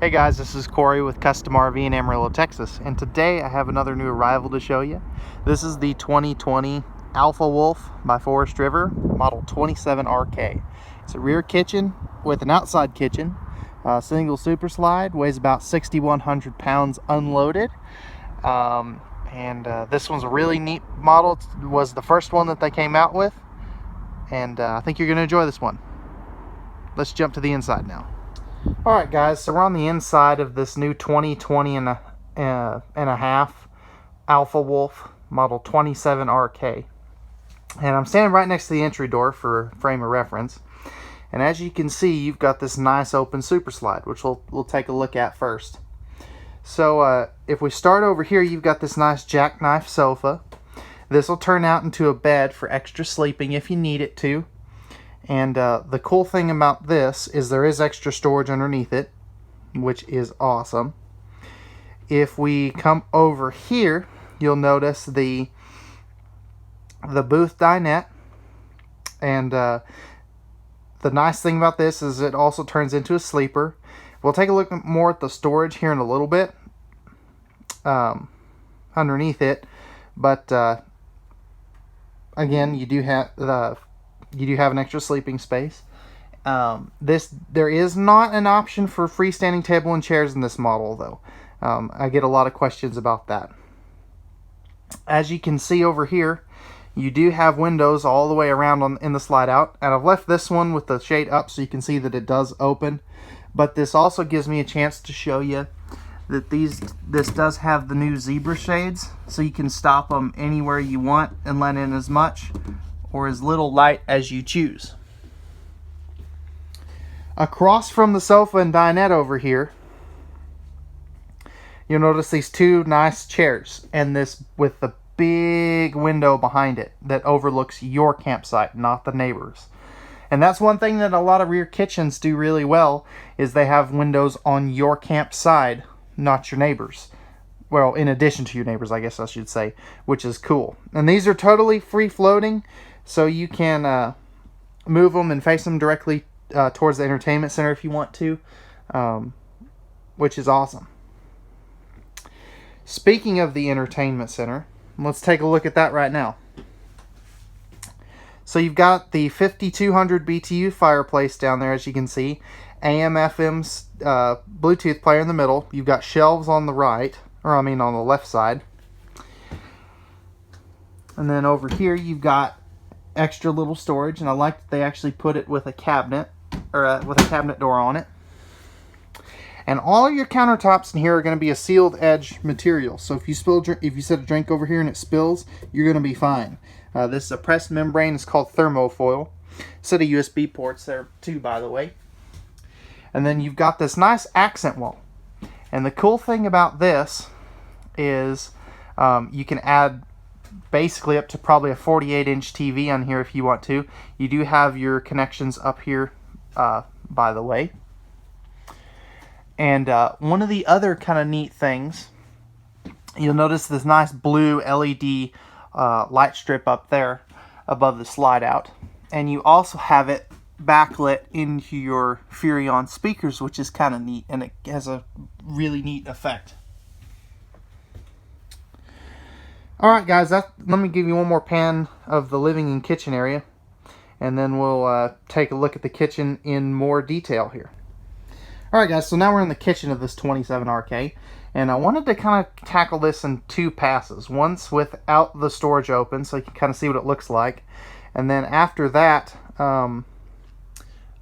Hey guys, this is Corey with Custom RV in Amarillo, Texas, and today I have another new arrival to show you. This is the 2020 Alpha Wolf by Forest River, model 27RK. It's a rear kitchen with an outside kitchen, single super slide, weighs about 6,100 pounds unloaded. This one's a really neat model. It was the first one that they came out with, and I think you're going to enjoy this one. Let's jump to the inside now. Alright guys, so we're on the inside of this new 2020 and a half Alpha Wolf model 27RK. And I'm standing right next to the entry door for frame of reference. And as you can see, you've got this nice open super slide, which we'll take a look at first. So if we start over here, you've got this nice jackknife sofa. This will turn out into a bed for extra sleeping if you need it to. And the cool thing about this is there is extra storage underneath it, which is awesome. If we come over here, you'll notice the booth dinette. And the nice thing about this is it also turns into a sleeper. We'll take a look more at the storage here in a little bit underneath it. But again, you do have an extra sleeping space. There is not an option for freestanding table and chairs in this model, though. I get a lot of questions about that. As you can see over here, you do have windows all the way around in the slide out, and I've left this one with the shade up so you can see that it does open. But this also gives me a chance to show you that this does have the new zebra shades, so you can stop them anywhere you want and let in as much or as little light as you choose. Across from the sofa and dinette over here, you'll notice these two nice chairs, and this with the big window behind it that overlooks your campsite, not the neighbors. And that's one thing that a lot of rear kitchens do really well, is they have windows on your campsite, not your neighbors. Well, in addition to your neighbors, I guess I should say, which is cool. And these are totally free floating, so you can move them and face them directly towards the entertainment center if you want to, which is awesome. Speaking of the entertainment center, let's take a look at that right now. So you've got the 5200 BTU fireplace down there, as you can see. AM, FM's Bluetooth player in the middle. You've got shelves on the right, on the left side. And then over here you've got extra little storage, and I like that they actually put it with a cabinet, or with a cabinet door on it. And all of your countertops in here are going to be a sealed edge material. So if you set a drink over here and it spills, you're going to be fine. This is a pressed membrane. It's called thermofoil. Set of USB ports there too, by the way. And then you've got this nice accent wall. And the cool thing about this is you can add basically up to probably a 48-inch TV on here if you want to. You do have your connections up here, by the way. And one of the other kind of neat things, you'll notice this nice blue LED light strip up there above the slide out. And you also have it backlit into your Furrion speakers, which is kind of neat, and it has a really neat effect. Alright guys, let me give you one more pan of the living and kitchen area, and then we'll take a look at the kitchen in more detail here. Alright guys, so now we're in the kitchen of this 27RK, and I wanted to kind of tackle this in two passes. Once without the storage open, so you can kind of see what it looks like, and then after that, we'll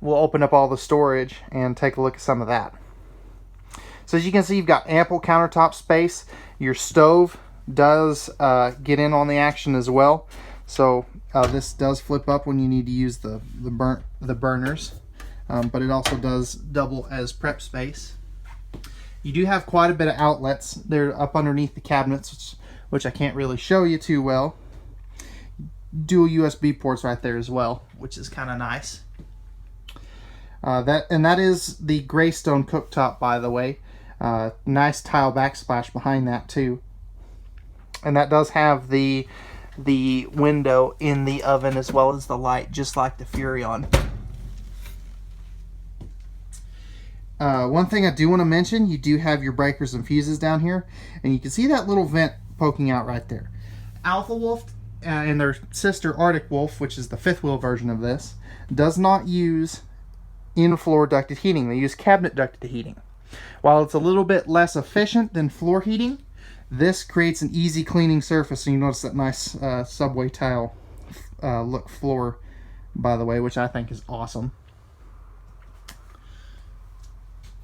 open up all the storage and take a look at some of that. So as you can see, you've got ample countertop space. Your stove does get in on the action as well. So this does flip up when you need to use the burners, but it also does double as prep space. You do have quite a bit of outlets. They're up underneath the cabinets, which I can't really show you too well. Dual USB ports right there as well, which is kind of nice. That is the Greystone cooktop, by the way. Nice tile backsplash behind that too. And that does have the window in the oven as well as the light, just like the Furrion. One thing I do want to mention, you do have your breakers and fuses down here, and you can see that little vent poking out right there. Alpha Wolf and their sister Arctic Wolf, which is the fifth wheel version of this, does not use in-floor ducted heating. They use cabinet ducted heating. While it's a little bit less efficient than floor heating, this creates an easy cleaning surface. And you notice that nice subway tile look floor, by the way, which I think is awesome.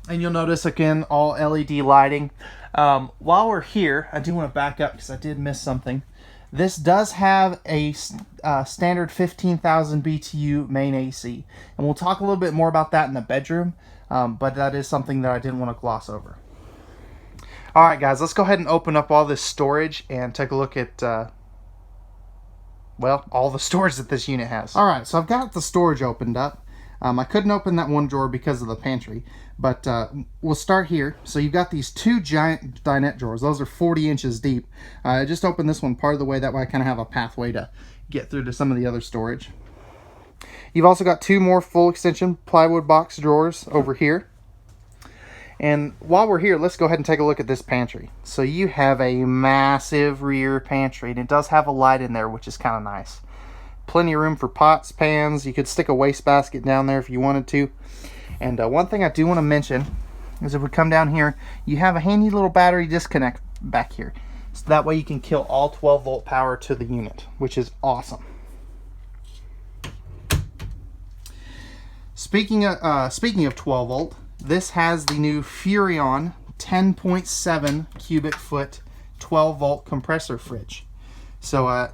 And you'll notice, again, all LED lighting. While we're here, I do want to back up because I did miss something. This does have a standard 15,000 BTU main AC. And we'll talk a little bit more about that in the bedroom, but that is something that I didn't want to gloss over. Alright guys, let's go ahead and open up all this storage and take a look at, well, all the storage that this unit has. Alright, so I've got the storage opened up. I couldn't open that one drawer because of the pantry, but we'll start here. So you've got these two giant dinette drawers. Those are 40 inches deep. I just opened this one part of the way, that way I kind of have a pathway to get through to some of the other storage. You've also got two more full extension plywood box drawers over here. And while we're here, let's go ahead and take a look at this pantry. So you have a massive rear pantry, and it does have a light in there, which is kind of nice. Plenty of room for pots, pans. You could stick a wastebasket down there if you wanted to. And one thing I do want to mention is if we come down here, you have a handy little battery disconnect back here. So that way you can kill all 12 volt power to the unit, which is awesome. Speaking of 12 volt, this has the new Furrion 10.7 cubic foot 12 volt compressor fridge. So,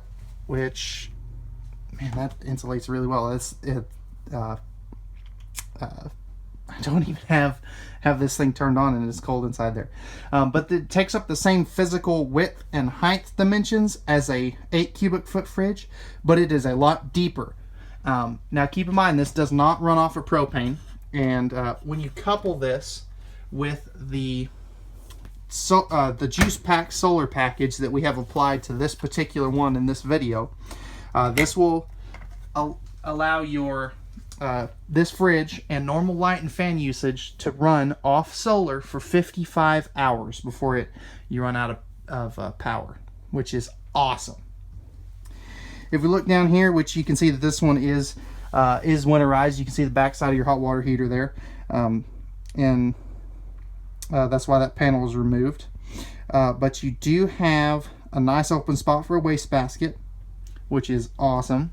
which, man, that insulates really well. I don't even have this thing turned on and it's cold inside there. But it takes up the same physical width and height dimensions as a 8 cubic foot fridge, but it is a lot deeper. Now keep in mind, this does not run off of propane, and when you couple this with the Juice Pack solar package that we have applied to this particular one in this video, this will allow your this fridge and normal light and fan usage to run off solar for 55 hours before you run out of power, which is awesome. If we look down here, which you can see that this one is winterized, you can see the back side of your hot water heater there, and that's why that panel was removed. But you do have a nice open spot for a wastebasket, which is awesome.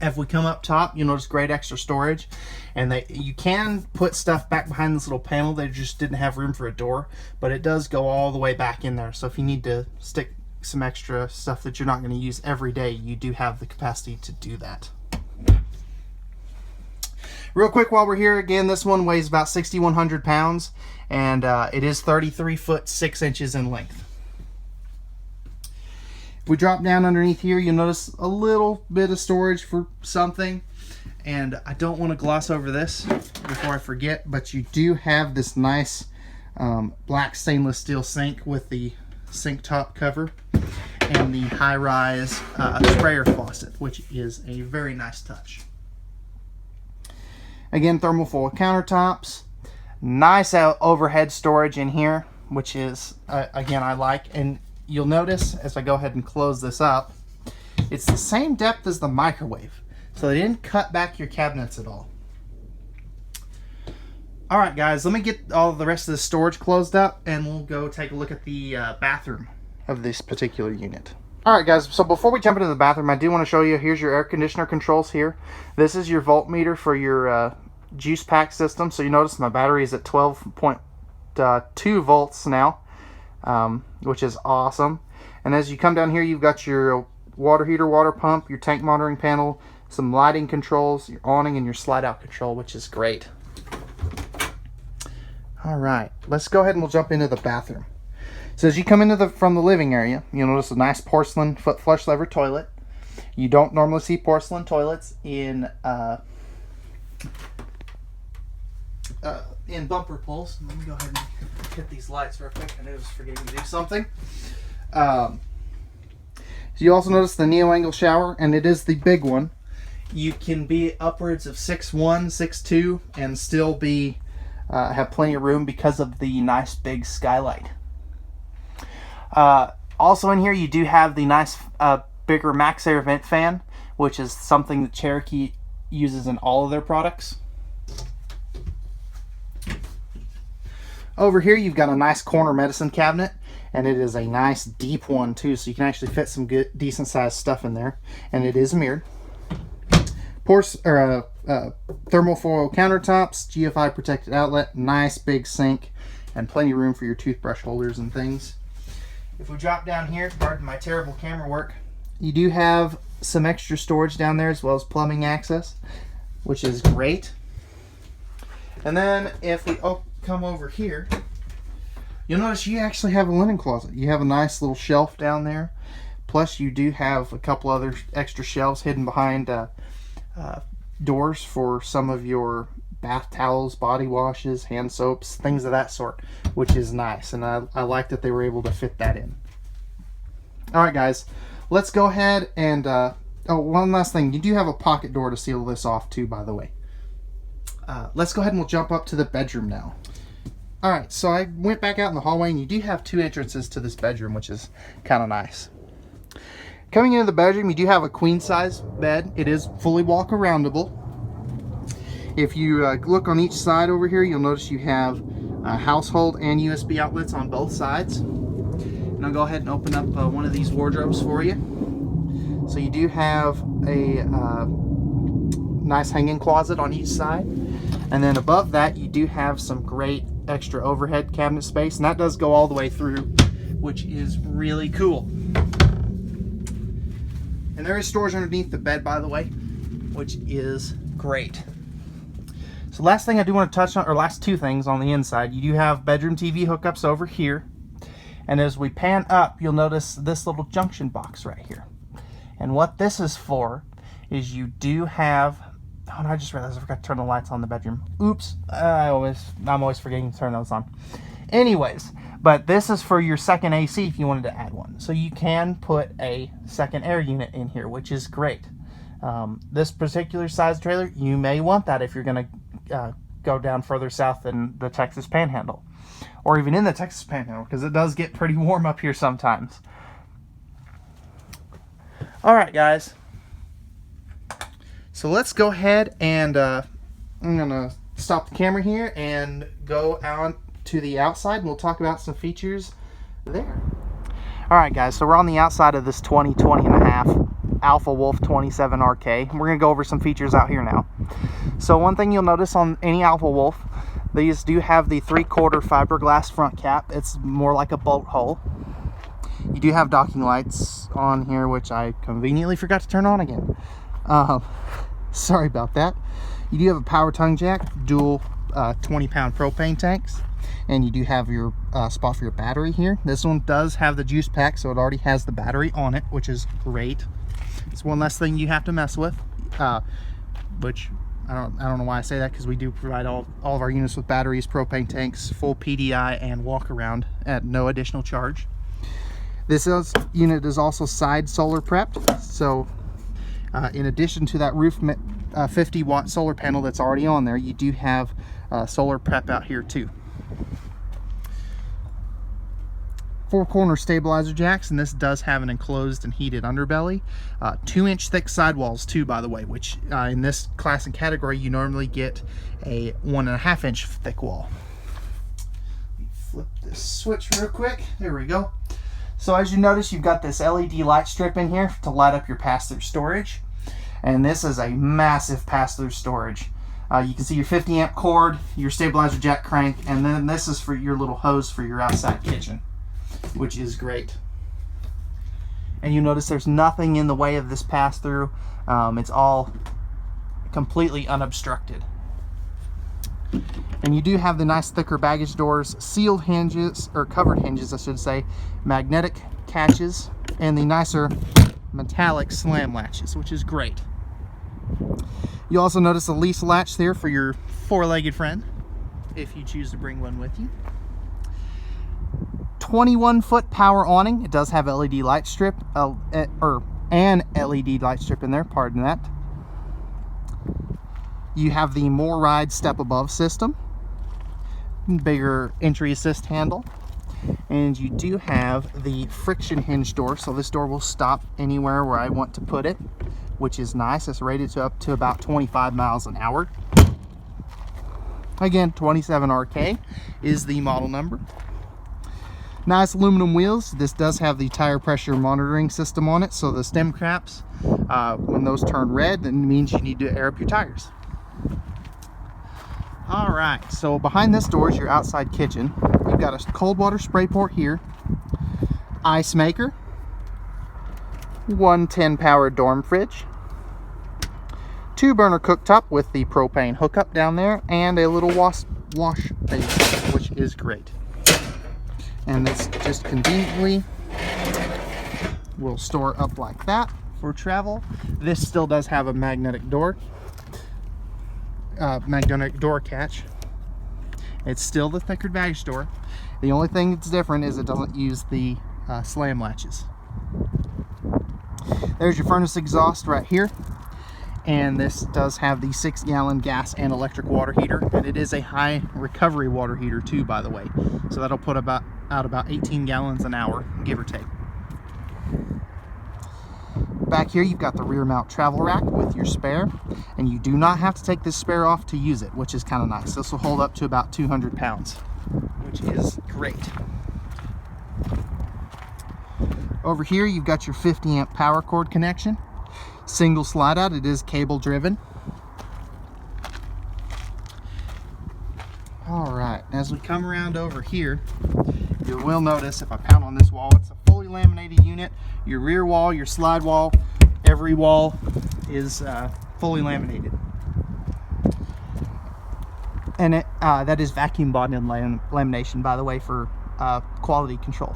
If we come up top, you'll notice great extra storage, and you can put stuff back behind this little panel. They just didn't have room for a door, but it does go all the way back in there. So if you need to stick some extra stuff that you're not going to use every day, you do have the capacity to do that. Real quick while we're here, again, this one weighs about 6,100 pounds, and it is 33 foot 6 inches in length. If we drop down underneath here, you'll notice a little bit of storage for something, and I don't want to gloss over this before I forget, but you do have this nice black stainless steel sink with the sink top cover and the high-rise sprayer faucet, which is a very nice touch. Again, thermofoil countertops, nice overhead storage in here, which is again, I like. And you'll notice as I go ahead and close this up, it's the same depth as the microwave, so they didn't cut back your cabinets at all. Alright guys, let me get all the rest of the storage closed up and we'll go take a look at the bathroom of this particular unit. Alright guys, so before we jump into the bathroom, I do want to show you, here's your air conditioner controls here. This is your voltmeter for your Juice Pack system. So you notice my battery is at 12.2 volts now, which is awesome. And as you come down here, you've got your water heater, water pump, your tank monitoring panel, some lighting controls, your awning, and your slide out control, which is great. Alright, let's go ahead and we'll jump into the bathroom. So as you come into from the living area, you'll notice a nice porcelain foot flush lever toilet. You don't normally see porcelain toilets in bumper pulls. Let me go ahead and hit these lights real quick. I was forgetting to do something. So you also notice the neo angle shower, and it is the big one. You can be upwards of 6'1", 6'2", and still be have plenty of room because of the nice big skylight. Also in here you do have the nice bigger MaxxAir vent fan, which is something that Cherokee uses in all of their products. Over here you've got a nice corner medicine cabinet, and it is a nice deep one too, so you can actually fit some good decent sized stuff in there, and it is mirrored. Thermal foil countertops, GFI protected outlet, nice big sink, and plenty of room for your toothbrush holders and things. If we drop down here, pardon my terrible camera work, you do have some extra storage down there as well as plumbing access, which is great. And then if we come over here, you'll notice you actually have a linen closet. You have a nice little shelf down there. Plus you do have a couple other extra shelves hidden behind doors for some of your bath towels, body washes, hand soaps, things of that sort, which is nice, and I like that they were able to fit that in. Alright guys, let's go ahead and oh, one last thing, you do have a pocket door to seal this off too, by the way. Let's go ahead and we'll jump up to the bedroom now. Alright, so I went back out in the hallway, and you do have two entrances to this bedroom, which is kind of nice. Coming into the bedroom, you do have a queen size bed. It is fully walk aroundable. If you look on each side over here, you'll notice you have household and USB outlets on both sides. And I'll go ahead and open up one of these wardrobes for you. So you do have a nice hanging closet on each side. And then above that, you do have some great extra overhead cabinet space. And that does go all the way through, which is really cool. And there is storage underneath the bed, by the way, which is great. So last thing I do want to touch on, or last two things on the inside, you do have bedroom TV hookups over here. And as we pan up, you'll notice this little junction box right here. And what this is for is you do have, oh no, I just realized I forgot to turn the lights on in the bedroom. Oops, I'm always forgetting to turn those on. Anyways, but this is for your second AC if you wanted to add one. So you can put a second air unit in here, which is great. This particular size trailer, you may want that if you're going to go down further south in the Texas Panhandle, or even in the Texas Panhandle, because it does get pretty warm up here sometimes. All right, guys. So let's go ahead and I'm going to stop the camera here and go out to the outside, and we'll talk about some features there. All right, guys. So we're on the outside of this 20.5 Alpha Wolf 27RK. We're going to go over some features out here now. So one thing you'll notice on any Alpha Wolf, these do have the 3/4 fiberglass front cap. It's more like a boat hull. You do have docking lights on here, which I conveniently forgot to turn on again. Sorry about that. You do have a power tongue jack, dual 20-pound propane tanks, and you do have your spot for your battery here. This one does have the juice pack, so it already has the battery on it, which is great. It's one less thing you have to mess with, which I don't know why I say that, because we do provide all of our units with batteries, propane tanks, full PDI, and walk around at no additional charge. This unit is also side solar prepped, so in addition to that roof 50-watt solar panel that's already on there, you do have solar prep out here too. 4-corner stabilizer jacks, and this does have an enclosed and heated underbelly. 2-inch thick sidewalls too, by the way, which in this class and category you normally get a 1.5-inch thick wall. Let me flip this switch real quick. There we go. So as you notice, you've got this LED light strip in here to light up your pass-through storage, and this is a massive pass-through storage. You can see your 50-amp cord, your stabilizer jack crank, and then this is for your little hose for your outside kitchen, which is great. And you notice there's nothing in the way of this pass-through. It's all completely unobstructed. And you do have the nice thicker baggage doors, sealed hinges, or covered hinges I should say, magnetic catches, and the nicer metallic slam latches, which is great. You also notice a lease latch there for your 4-legged friend, if you choose to bring one with you. 21-foot power awning. It does have LED light strip, or an LED light strip in there, pardon that. You have the More Ride step above system. bigger entry assist handle. And you do have the friction hinge door, so this door will stop anywhere where I want to put it, which is nice. It's rated to up to about 25 miles an hour. Again, 27RK is the model number. Nice aluminum wheels. This does have the tire pressure monitoring system on it, so the stem caps, when those turn red, that means you need to air up your tires. All right, so behind this door is your outside kitchen. You've got a cold water spray port here, ice maker, 110 power dorm fridge, 2-burner cooktop with the propane hookup down there, and a little wash basin, which is great. And this just conveniently will store up like that for travel. This still does have a magnetic door catch. It's still the thicker baggage door. The only thing that's different is it doesn't use the slam latches. There's your furnace exhaust right here. And this does have the 6-gallon gas and electric water heater, and it is a high recovery water heater too, by the way. So that'll put out about 18 gallons an hour, give or take. Back here you've got the rear mount travel rack with your spare, and you do not have to take this spare off to use it, which is kind of nice. This will hold up to about 200 pounds, which is great. Over here you've got your 50-amp power cord connection. Single slide out, it is cable driven. All right, as we come around over here, you will notice if I pound on this wall, it's a fully laminated unit. Your rear wall, your slide wall, every wall is fully laminated. And that is vacuum bonded lamination, by the way, for quality control.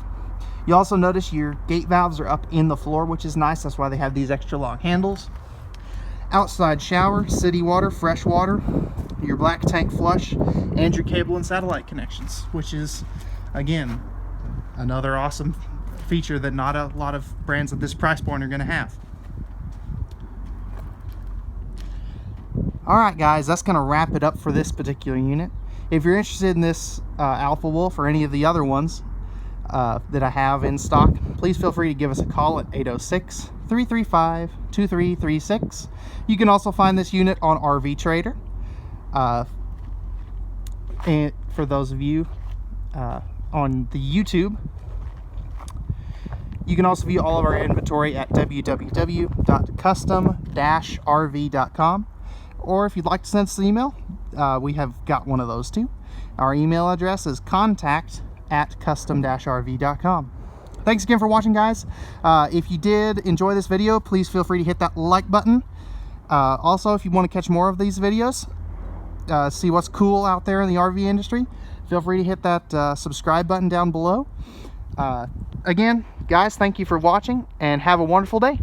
You also notice your gate valves are up in the floor, which is nice. That's why they have these extra long handles. Outside shower, city water, fresh water, your black tank flush, and your cable and satellite connections, which is, again, another awesome feature that not a lot of brands at this price point are going to have. All right, guys, that's going to wrap it up for this particular unit. If you're interested in this Alpha Wolf or any of the other ones that I have in stock, please feel free to give us a call at 806-335-2336. You can also find this unit on RV Trader. And for those of you on the YouTube, you can also view all of our inventory at www.custom-rv.com. Or if you'd like to send us an email, we have got one of those too. Our email address is contact@custom-rv.com. Thanks again for watching, guys. If you did enjoy this video, please feel free to hit that like button. Also, if you want to catch more of these videos, see what's cool out there in the RV industry, feel free to hit that subscribe button down below. Again, guys, thank you for watching and have a wonderful day.